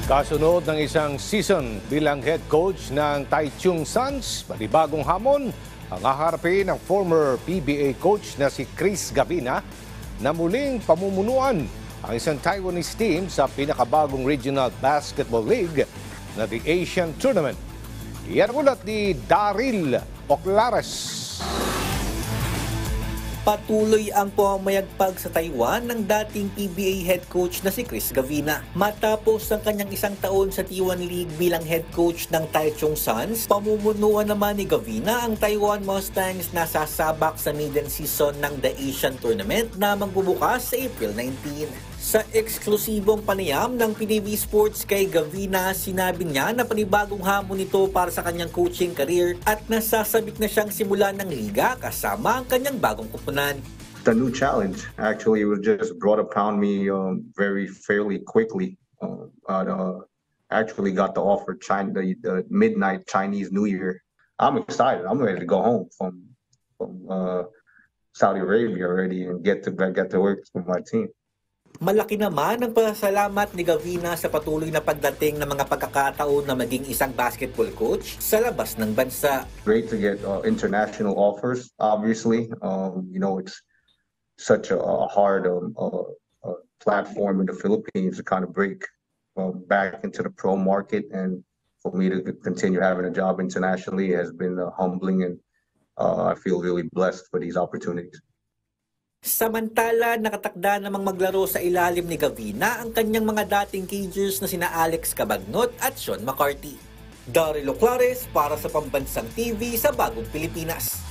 Kasunod ng isang season bilang head coach ng Taichung Suns, panibagong hamon ang haharapin ng former PBA coach na si Chris Gavina na muling pamumunuan ang isang Taiwanese team sa pinakabagong Regional Basketball League na the Asian Tournament. Yan ulat ni Daryl Oclares. Patuloy ang pumamayagpag sa Taiwan ng dating PBA head coach na si Chris Gavina. Matapos ang kanyang isang taon sa T1 League bilang head coach ng Taichung Suns, pamumunuan naman ni Gavina ang Taiwan Mustangs na sasabak sa maiden season ng the Asian Tournament na magbubukas sa April 19. Sa eksklusibong panayam ng PDB Sports kay Gavina, sinabi niya na panibagong hamon ito para sa kanyang coaching career at nasasabik na siyang simulan ng liga kasama ang kanyang bagong kupunan. The new challenge actually was just brought upon me very fairly quickly. Actually got the offer the midnight Chinese New Year. I'm excited. I'm ready to go home from Saudi Arabia already and get to work with my team. Malaki naman ang pasalamat ni Gavina sa patuloy na pagdating ng mga pagkakataon na maging isang basketball coach sa labas ng bansa. Great to get international offers, obviously. It's such a hard platform in the Philippines to kind of break back into the pro market, and for me to continue having a job internationally has been humbling, and I feel really blessed for these opportunities. Samantala, nakatakda namang maglaro sa ilalim ni Gavina ang kanyang mga dating cagers na sina Alex Cabagnot at Sean McCarthy. Daryl Oclares para sa Pambansang TV sa Bagong Pilipinas.